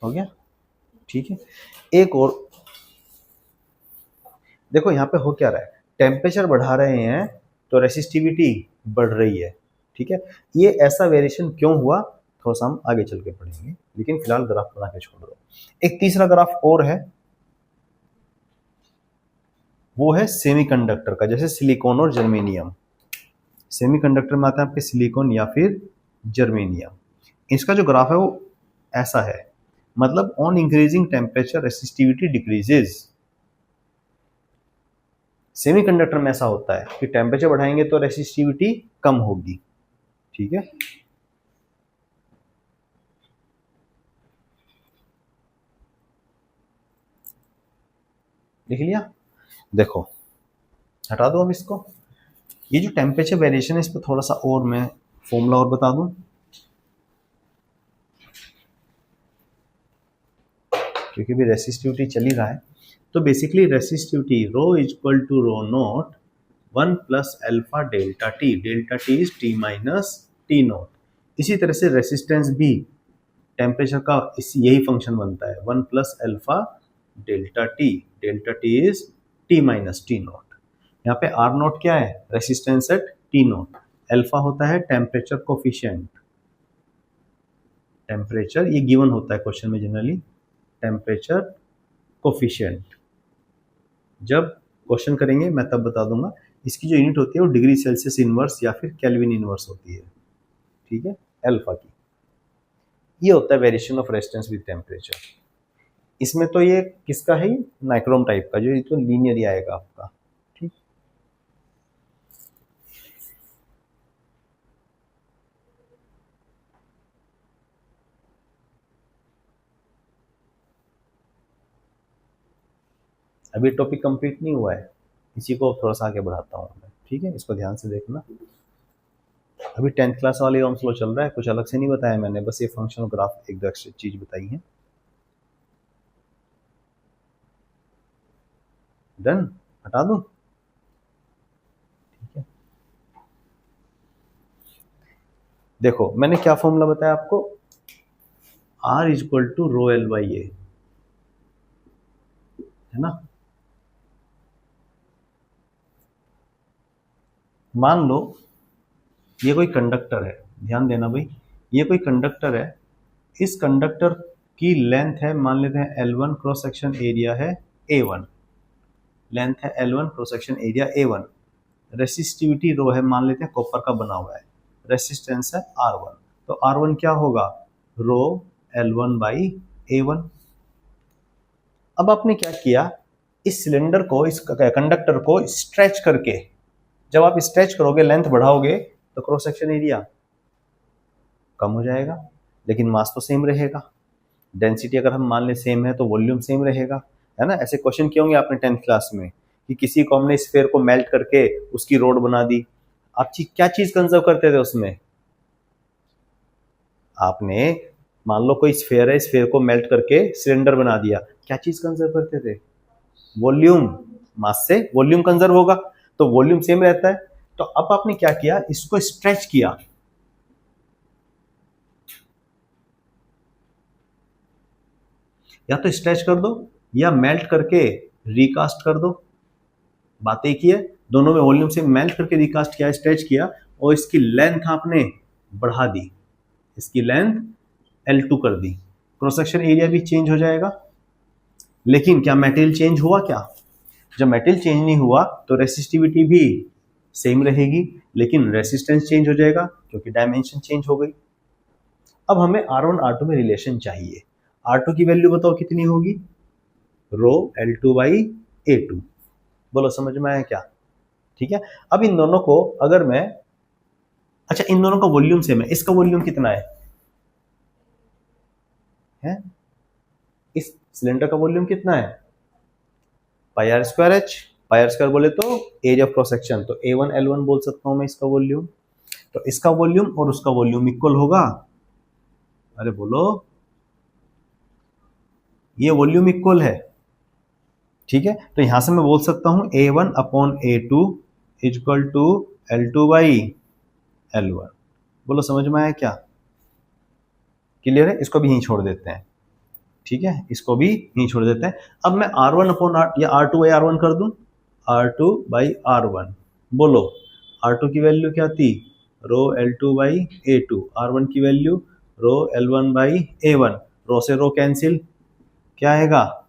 हो गया, ठीक है। एक और देखो, यहाँ पे हो क्या रहा है, टेम्परेचर बढ़ा रहे हैं तो रेसिस्टिविटी बढ़ रही है, ठीक है। ये ऐसा वेरिएशन क्यों हुआ, थोड़ा सा हम आगे चल के पढ़ेंगे, लेकिन फिलहाल ग्राफ बना के छोड़ दो। एक तीसरा ग्राफ और है, वो है सेमीकंडक्टर का, जैसे सिलिकॉन और जर्मेनियम। सेमीकंडक्टर में आता है आपके सिलिकॉन या फिर जर्मेनियम। इसका जो ग्राफ है वो ऐसा है, मतलब on increasing temperature resistivity decreases. Semiconductor में ऐसा होता है कि टेम्परेचर बढ़ाएंगे तो रेसिस्टिविटी कम होगी, ठीक है। लिख लिया? देखो हटा दो अब इसको। ये जो टेम्परेचर वेरिएशन है, इस पर थोड़ा सा और मैं फॉर्मूला और बता दूं, क्योंकि भी रेसिस्टिविटी चल ही रहा है। तो basically resistivity rho is equal to rho naught 1 plus alpha delta T is T minus T naught. इसी तरह से रेसिस्टेंस भी टेम्परेचर का यही फंक्शन बनता है, 1 plus alpha delta T is T minus T not. यहाँ पे आर नॉट क्या है? Resistance at T not. Alpha होता है टेम्परेचर कोफिशिएंट, टेम्परेचर ये गिवन होता है क्वेश्चन में जनरली, टेम्परेचर कोफिशिएंट। जब क्वेश्चन करेंगे मैं तब बता दूंगा। इसकी जो यूनिट होती है वो डिग्री सेल्सियस इनवर्स या फिर केल्विन इनवर्स होती है, ठीक है, अल्फा की। ये होता है variation of resistance with temperature. इसमें तो ये किसका है, नाइक्रोम टाइप का, जो ये तो लीनियर ही आएगा आपका। ठीक, अभी टॉपिक कंप्लीट नहीं हुआ है, इसी को थोड़ा सा आगे बढ़ाता हूँ मैं। ठीक है, इसको ध्यान से देखना। अभी 10th क्लास वाले ओम्स लॉ चल रहा है, कुछ अलग से नहीं बताया मैंने, बस ये फंक्शनल ग्राफ एक दो एक्स्ट्रा चीज बताई है। डन, हटा दूं? ठीक है, देखो मैंने क्या फॉर्मूला बताया आपको, R equal to rho L by A, है ना। मान लो ये कोई कंडक्टर है, ध्यान देना भाई, ये कोई कंडक्टर है, इस कंडक्टर की लेंथ है, मान लेते हैं L1, क्रॉस सेक्शन एरिया है A1, लेंथ है L1, cross section area A1, resistivity rho है, मान लेते हैं कॉपर का बना हुआ है, रेसिस्टेंस है R1, तो R1 क्या होगा, रो L1 बाई A1। अब आपने क्या किया, इस सिलेंडर को, इस कंडक्टर को स्ट्रेच करके, जब आप स्ट्रेच करोगे, लेंथ बढ़ाओगे, तो क्रॉस सेक्शन एरिया कम हो जाएगा, लेकिन मास तो सेम रहेगा। डेंसिटी अगर हम मान ले सेम है, तो वॉल्यूम सेम रहेगा, है ना। ऐसे क्वेश्चन किए होंगे आपने 10th क्लास में, कि किसी को हमने स्फीयर को मेल्ट करके उसकी रोड बना दी, आप क्या चीज कंजर्व करते थे उसमें, आपने मान लो कोई स्फीयर है, स्फीयर को मेल्ट करके सिलेंडर बना दिया, क्या चीज कंजर्व करते थे, वॉल्यूम। मास से वॉल्यूम कंजर्व होगा, तो वॉल्यूम सेम रहता है। तो अब आपने क्या किया, इसको स्ट्रेच किया, या तो स्ट्रेच कर दो या मेल्ट करके रिकास्ट कर दो, बात एक ही है, दोनों में वॉल्यूम से मेल्ट करके रिकास्ट किया, स्ट्रेच किया, और इसकी लेंथ आपने बढ़ा दी, इसकी लेंथ L2 कर दी, क्रॉस सेक्शन एरिया भी चेंज हो जाएगा। लेकिन क्या मटेरियल चेंज हुआ क्या, जब मटेरियल चेंज नहीं हुआ तो रेसिस्टिविटी भी सेम रहेगी, लेकिन रेसिस्टेंस चेंज हो जाएगा क्योंकि डायमेंशन चेंज हो गई। अब हमें R1 R2 में रिलेशन चाहिए, R2 की वैल्यू बताओ कितनी होगी, रो L2 बाई A2, बोलो समझ में आया क्या। ठीक है, अब इन दोनों को अगर मैं, अच्छा इन दोनों का वॉल्यूम सेम है, इसका वॉल्यूम कितना है? इस सिलेंडर का वॉल्यूम कितना है, pi R square H, pi R square बोले तो एरिया ऑफ क्रॉस सेक्शन, तो A1 L1 बोल सकता हूं मैं इसका वॉल्यूम। तो इसका वॉल्यूम और उसका वॉल्यूम इक्वल होगा, अरे बोलो, ये वॉल्यूम इक्वल है। ठीक है, तो यहां से मैं बोल सकता हूं A1 upon A2 equal to L2 by L1, बोलो समझ में आया क्या, क्लियर है। इसको भी यहीं छोड़ देते हैं, ठीक है, इसको भी यहीं छोड़ देते हैं। अब मैं R1 अपॉन R या R2 बाई R1 कर दूं, R2 बाई R1, बोलो R2 की वैल्यू क्या थी, रो L2 बाई A2, R1 की value row L1 by A1, रो से रो कैंसिल, क्या आएगा,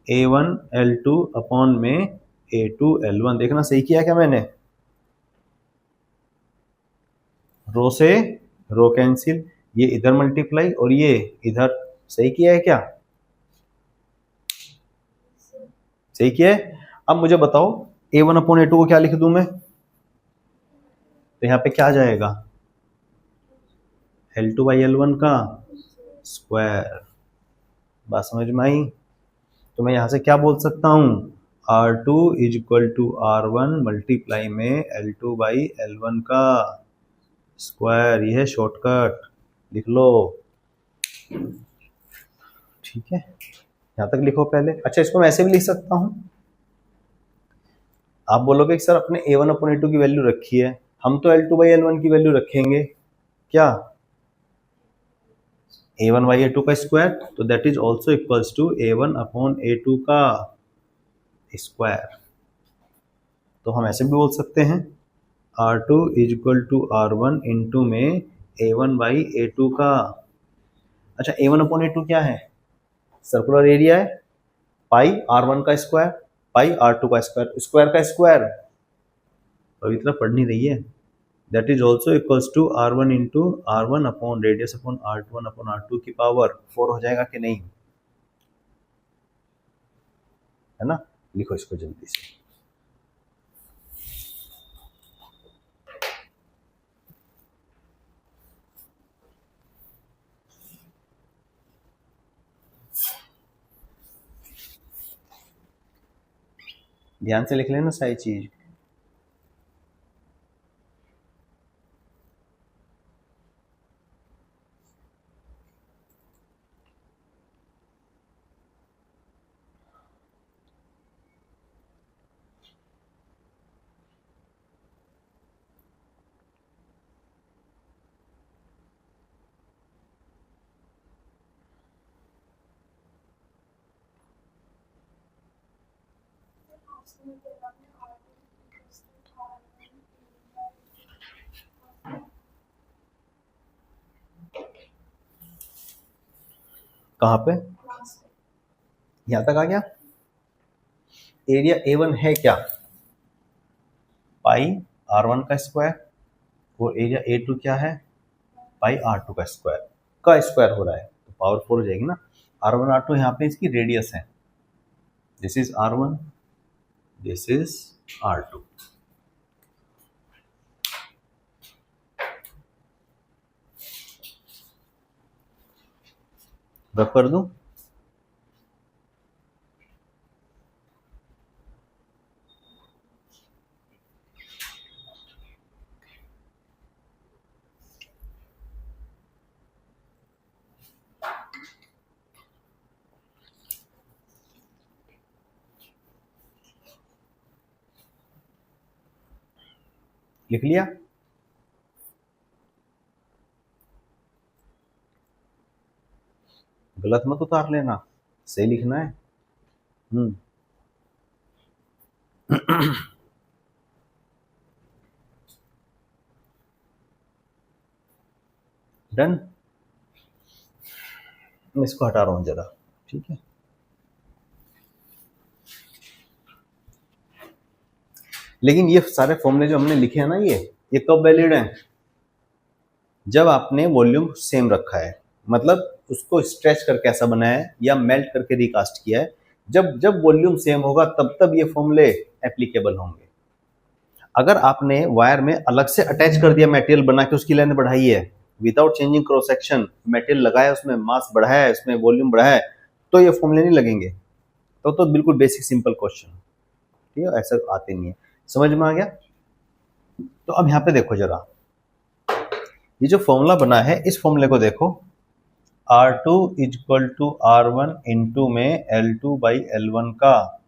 A1 L2 अपॉन में A2 L1, देखना सही किया क्या मैंने, रो से रो कैंसिल, ये इधर मल्टीप्लाई और ये इधर, सही किया है क्या, सही किया है। अब मुझे बताओ A1 अपॉन A2 को क्या लिख दूं मैं, तो यहां पे क्या आ जाएगा, L2 बाई L1 का स्क्वायर, बात समझ में आई। तो मैं यहां से क्या बोल सकता हूं, R2 is equal to R1 multiply में L2 बाई L1 का स्क्वायर, यह है शॉर्टकट, लिख लो। ठीक है, यहां तक लिखो पहले। अच्छा इसको मैं ऐसे भी लिख सकता हूं, आप बोलोगे कि सर अपने A1 अपॉन A2 की वैल्यू रखी है, हम तो L2 बाई L1 की वैल्यू रखेंगे, क्या, A1 बाई A2 का स्क्वायर, तो that is also equals to A1 upon A2 का स्क्वायर। तो हम ऐसे भी बोल सकते हैं R2 is equal to R1 into में A1 बाई A2 का, अच्छा A1 अपॉन A2 क्या है, सर्कुलर एरिया है, पाई R1 का स्क्वायर, पाई R2 का स्क्वायर, स्क्वायर का स्क्वायर, अभी तरह पढ़ नहीं रही है, that is also equals to R1 into R1 upon radius upon R1 upon R2 की पावर 4 हो जाएगा कि नहीं, है ना। लिखो इसको जल्दी से। ध्यान से लिख लेना सारी चीज। कहाँ पे? यहां तक आ गया। एरिया A1 है क्या? पाई R1 का स्क्वायर, और एरिया A2 क्या है? पाई R2 का स्क्वायर हो रहा है, तो पावर 4 हो जाएगी ना। R1 R2 यहाँ पे इसकी रेडियस है। This is R1, this is R2। रब कर दूं? लिख लिया? गलत मत उतार लेना, सही लिखना है। डन। मैं इसको हटा रहा हूं जरा, ठीक है। लेकिन ये सारे फॉर्मूले जो हमने लिखे हैं ना, ये कब वैलिड हैं? जब आपने वॉल्यूम सेम रखा है, मतलब उसको स्ट्रेच करके ऐसा बनाया है या मेल्ट करके रिकास्ट किया है। जब जब वॉल्यूम सेम होगा तब तब ये फॉर्मूले एप्लीकेबल होंगे। अगर आपने वायर में अलग से अटैच कर दिया, मटेरियल बना के उसकी लेंथ बढ़ाई है without changing cross section, material लगाया, उसमें मास बढ़ाया है, उसमें वॉल्यूम बढ़ाया है, तो ये फॉर्मूले नहीं लगेंगे। तो बिल्कुल बेसिक सिंपल क्वेश्चन, ठीक है, ऐसा आते नहीं है। समझ में आ गया? तो अब यहाँ पे देखो जरा, ये जो फॉर्मूला बना है इस फॉर्मूले को देखो। R2 equal to R1 into में L2/L1 का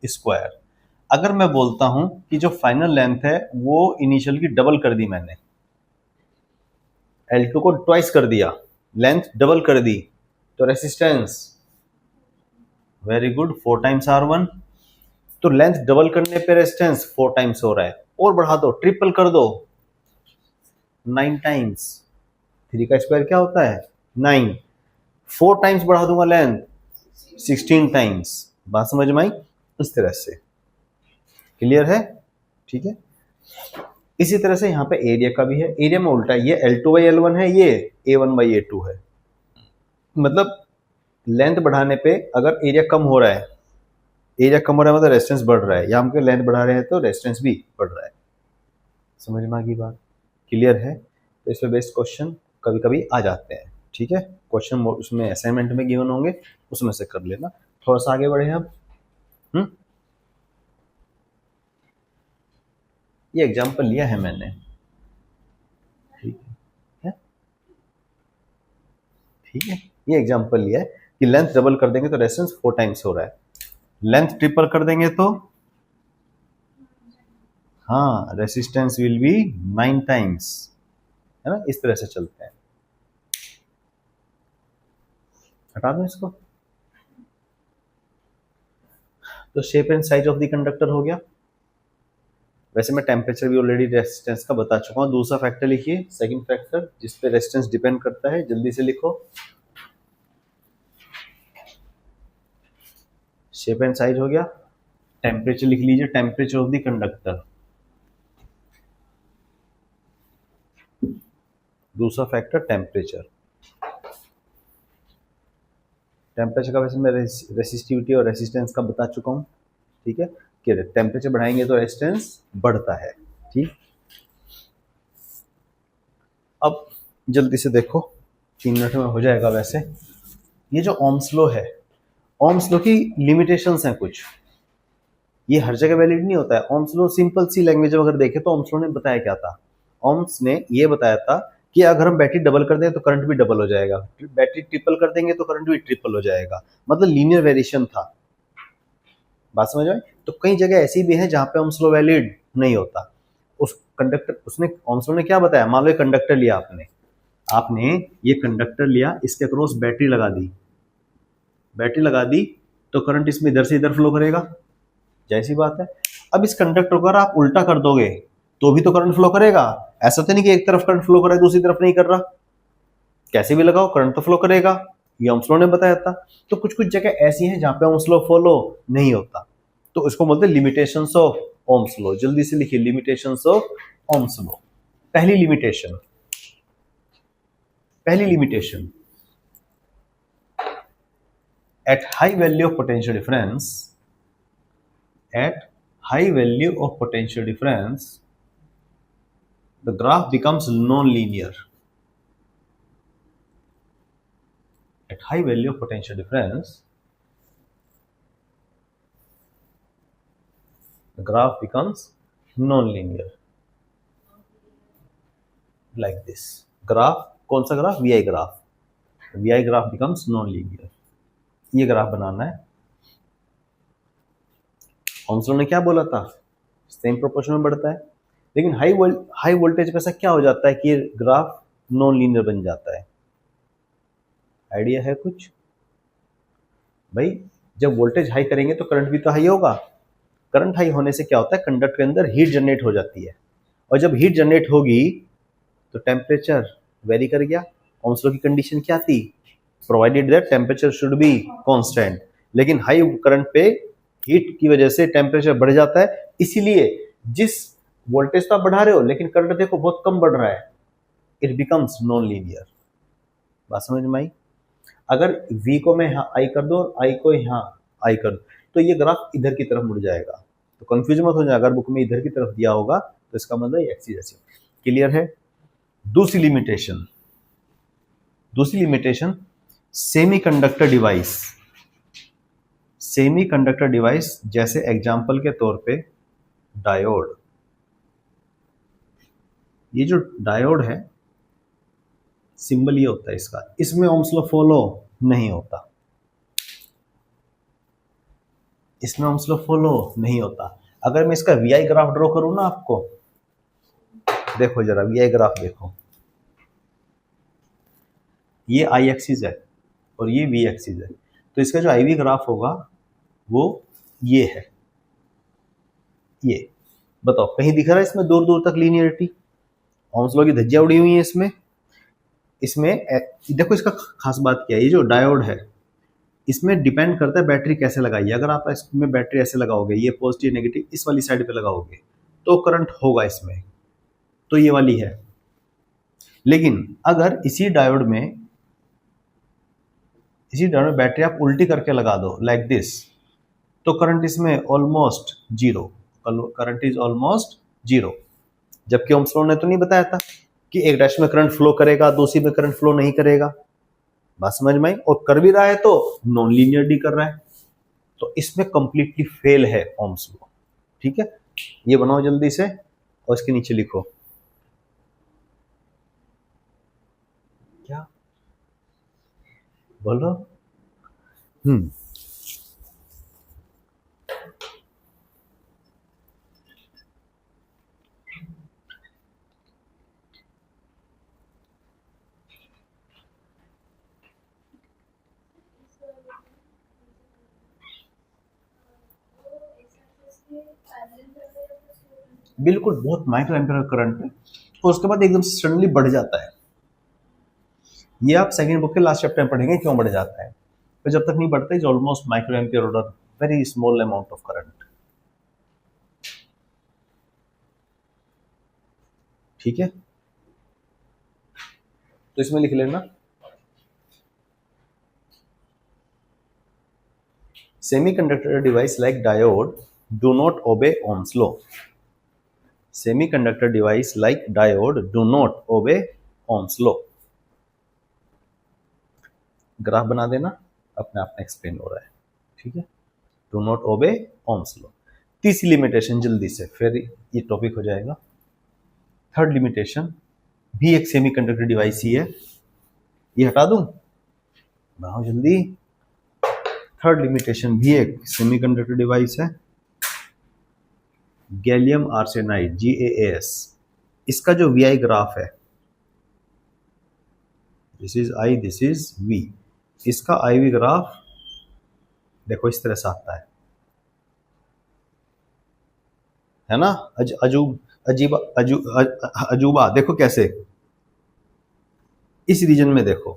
स्क्वायर। अगर मैं बोलता हूं कि जो फाइनल लेंथ है वो इनिशियल की डबल कर दी मैंने, L2 को ट्वाइस कर दिया, लेंथ डबल कर दी, तो resistance very good 4 times R1। तो लेंथ डबल करने पे रेजिस्टेंस 4 टाइम्स हो रहा है, और बढ़ा दो, ट्रिपल कर दो, 9 टाइम्स। 3 का स्क्वायर क्या होता है? 9। 4 टाइम्स बढ़ा दूंगा लेंथ, 16 टाइम्स। बात समझ में आई? इस तरह से क्लियर है? ठीक है। इसी तरह से यहाँ पे एरिया का भी है। एरिया में उल्टा, ये L2/L1 है, ये A1/A2 है। मतलब लेंथ बढ़ाने पे अगर एरिया कम हो रहा है, एरिया कम हो रहा है मतलब रेजिस्टेंस बढ़ रहा है, या हम लेंथ बढ़ा रहे हैं तो रेजिस्टेंस भी बढ़ रहा है। समझ में आ गई बात? क्लियर है? तो इसमें बेस्ट क्वेश्चन कभी कभी आ जाते हैं, ठीक है। क्वेश्चन उसमें असाइनमेंट में गिवन होंगे, उसमें से कर लेना। थोड़ा सा आगे बढ़े अब। ये एग्जांपल लिया है मैंने, ठीक है, ठीक है। ये एग्जांपल लिया है कि लेंथ डबल कर देंगे तो रेजिस्टेंस 4 टाइम्स हो रहा है, लेंथ ट्रिपल कर देंगे तो हाँ रेसिस्टेंस विल बी 9 टाइम्स, है ना। इस तरह से चलते हैं। हटा दो इसको। तो shape and size of the conductor हो गया। वैसे मैं टेम्परेचर भी ऑलरेडी रेजिस्टेंस का बता चुका हूँ। दूसरा फैक्टर लिखिए, सेकंड फैक्टर जिस पे रेजिस्टेंस डिपेंड करता है, जल्दी से लिखो। शेप एंड साइज हो गया। टेम्परेचर लिख लीजिए, टेम्परेचर ऑफ द कंडक्टर। दूसरा फैक्टर टेम्परेचर। टेम्परेचर का वैसे मैं रेसिस्टिविटी और रेसिस्टेंस का बता चुका हूँ, ठीक है, कि टेम्परेचर बढ़ाएंगे तो रेसिस्टेंस बढ़ता है। ठीक, अब जल्दी से देखो, 3 मिनट में हो जाएगा वैसे। ये जो ओम्स लॉ है, ओम्स लॉ की लिमिटेशंस हैं कुछ, ये हर जगह वैलिड नहीं होता है। ओम्स लॉ सिंपल सी लैंग्वेज में अगर देखें तो ओम्स लॉ ने बताया क्या था, ओम्स ने ये बताया था कि अगर हम बैटरी डबल कर दें तो करंट भी डबल हो जाएगा, बैटरी ट्रिपल कर देंगे तो करंट भी ट्रिपल हो जाएगा, मतलब लीनियर वेरिएशन था। बात समझ में? तो कई जगह ऐसी भी है जहां पे ओम्स लॉ वैलिड नहीं होता। उस कंडक्टर, उसने ओम्स लॉ ने क्या बताया, मान लो एक कंडक्टर लिया आपने, आपने ये कंडक्टर लिया, इसके अक्रॉस बैटरी लगा दी, बैटरी लगा दी तो करंट इसमें इधर से इधर फ्लो करेगा, जैसी बात है। अब इस कंडक्टर को अगर आप उल्टा कर दोगे तो भी तो करंट फ्लो करेगा, ऐसा तो नहीं कि एक तरफ करंट फ्लो कर रहा है दूसरी तरफ नहीं कर रहा, कैसे भी लगाओ करंट तो फ्लो करेगा, ये ओम्स लॉ ने बताया था। तो कुछ कुछ जगह ऐसी हैं जहां पे ओम्स लॉ फॉलो नहीं होता, तो इसको बोलते हैं लिमिटेशंस ऑफ ओम्स लॉ। जल्दी से लिखिए, लिमिटेशंस ऑफ ओम्स लॉ। पहली लिमिटेशन, पहली limitation, at high value of potential difference, at high value of potential difference, the graph becomes non-linear. At high value of potential difference, the graph becomes non-linear. Like this. Graph कौन सा graph? VI graph. VI graph becomes non-linear. ये ग्राफ बनाना है। ओम्स लॉ ने क्या बोला था? सेम प्रोपोर्शन में बढ़ता है, लेकिन हाई वोल्टेज पे ऐसा क्या हो जाता है कि ये ग्राफ नॉन लीनियर बन जाता है? आइडिया है कुछ भाई? जब वोल्टेज हाई करेंगे तो करंट भी तो हाई होगा। करंट हाई होने से क्या होता है, कंडक्टर के अंदर हीट जनरेट हो जाती है, और जब हीट जनरेट होगी तो टेम्परेचर वेरी कर गया। ओम्स लॉ की कंडीशन क्या थी? Provided that temperature should be constant. लेकिन हाई करंट पे हीट की वजह से टेम्परेचर बढ़ जाता है, इसीलिए जिस वोल्टेज तो आप बढ़ा रहे हो लेकिन करंट देखो बहुत कम बढ़ रहा है, इट बिकम्स नॉन लीनियर। बात समझ में आई? अगर V को मैं यहाँ I कर दूं और I को यहाँ I कर दूं तो ये ग्राफ इधर की तरफ मुड़ जाएगा। तो कंफ्यूज मत हो जाए, अगर बुक में इधर की तरफ दिया होगा तो इसका मतलब एक्सिस ऐसे। क्लियर है? दूसरी लिमिटेशन, दूसरी limitation, semiconductor device, semiconductor device जैसे एग्जांपल के तौर पे डायोड। ये जो डायोड है, सिंबल ये होता है इसका, इसमें ओम्स लॉ फॉलो नहीं होता, इसमें ओम्स लॉ फॉलो नहीं होता। अगर मैं इसका VI ग्राफ ड्रॉ करूं ना आपको, देखो जरा VI ग्राफ देखो, ये I एक्सिस है और ये V एक्सिस है, तो इसका जो IV ग्राफ होगा वो ये है। ये बताओ कहीं दिख रहा है इसमें दूर दूर तक लीनियरिटी? ओम्स लॉ की धज्जियां उड़ी हुई है इसमें। इसमें देखो इसका खास बात क्या है, ये जो डायोड है इसमें डिपेंड करता है बैटरी कैसे लगाई है। अगर आप इसमें बैटरी ऐसे लगाओगे, ये पॉजिटिव नेगेटिव इस वाली साइड पे लगाओगे तो करंट होगा इसमें, तो ये वाली है। लेकिन अगर इसी डायोड में बैटरी आप उल्टी करके लगा दो लाइक दिस, तो करंट इसमें almost zero, current is almost zero. जबकि ओम्स लॉ ने तो नहीं बताया था कि एक डैश में करंट फ्लो करेगा दूसरी में करंट फ्लो नहीं करेगा। बात समझ में आई? और कर भी रहा है तो नॉन लीनियरली कर रहा है, तो इसमें कंप्लीटली फेल है ओम्स लॉ। ठीक है, ये बनाओ जल्दी से और इसके नीचे लिखो क्या बोलो। बिल्कुल, बहुत माइक्रो एम्पियर करंट है और उसके बाद एकदम सडनली बढ़ जाता है। ये आप सेकंड बुक के लास्ट चैप्टर में पढ़ेंगे क्यों बढ़ जाता है। तो जब तक नहीं बढ़ता is almost micro ampere order, very small amount of current. ठीक है, तो इसमें लिख लेना Semiconductor device like diode do not obey Ohm's law. Semiconductor device like diode do not obey Ohm's law. Graph बना देना, अपने आप में एक्सप्लेन हो रहा है, ठीक है। Do not obey Ohm's law. तीसरी लिमिटेशन जल्दी से, फिर ये टॉपिक हो जाएगा। थर्ड लिमिटेशन भी एक सेमीकंडक्टर डिवाइस ही है, ये हटा दूं, बनाओ जल्दी। थर्ड लिमिटेशन भी एक सेमीकंडक्टर डिवाइस है, गैलियम आर्सेनाइड GaAs। इसका जो VI ग्राफ है, this is I, this is V, इसका IV ग्राफ देखो इस तरह से आता है ना। अजूबा देखो कैसे, इस रीजन में देखो,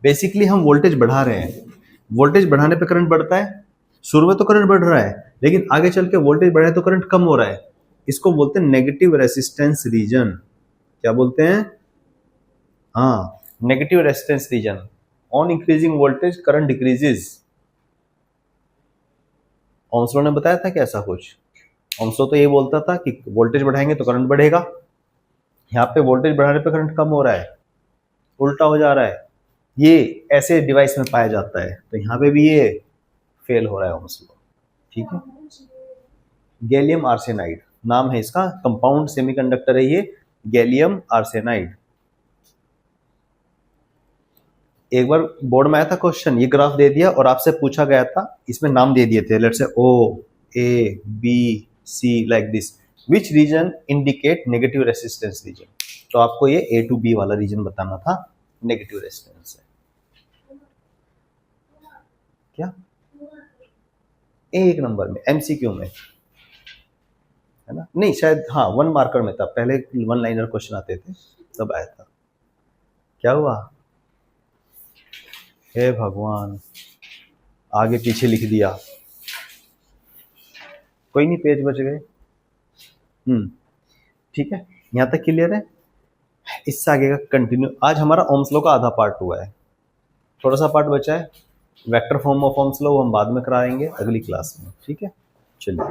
बेसिकली हम वोल्टेज बढ़ा रहे हैं, वोल्टेज बढ़ाने पे करंट बढ़ता है, शुरू में तो करंट बढ़ रहा है, लेकिन आगे चल के वोल्टेज बढ़े तो करंट कम हो रहा है। इसको बोलते हैं नेगेटिव रेसिस्टेंस रीजन। क्या बोलते हैं? हाँ, negative resistance region. On increasing voltage current decreases. Ohm's law ने बताया था कि ऐसा कुछ, ओम्स लॉ तो ये बोलता था कि वोल्टेज बढ़ाएंगे तो करंट बढ़ेगा, यहाँ पे वोल्टेज बढ़ाने पे करंट कम हो रहा है, उल्टा हो जा रहा है। ये ऐसे डिवाइस में पाया जाता है, तो यहाँ पे भी ये फेल हो रहा है ओम्स लॉ, ठीक है। गैलियम आर्सेनाइड नाम है इसका, कंपाउंड सेमीकंडक्टर है ये, गैलियम आर्सेनाइड। एक बार बोर्ड में आया था क्वेश्चन, ये ग्राफ दे दिया और आपसे पूछा गया था, इसमें नाम दे दिए थे, let's say O, A, B, C like this, which region indicate negative resistance region. तो आपको ये A to B वाला रीजन बताना था, नेगेटिव रेसिस्टेंस है। क्या एक नंबर में MCQ में है ना, नहीं शायद, हाँ 1 मार्कर में था, पहले 1 लाइनर क्वेश्चन आते थे तब आया था। क्या हुआ? हे भगवान, आगे पीछे लिख दिया, कोई नहीं, पेज बच गए। ठीक है, यहां तक क्लियर है। इससे आगे का कंटिन्यू, आज हमारा ओम्स लॉ का आधा पार्ट हुआ है, थोड़ा सा पार्ट बचा है, vector form of Ohm's law, वो हम बाद में कराएंगे अगली क्लास में, ठीक है। चलिए।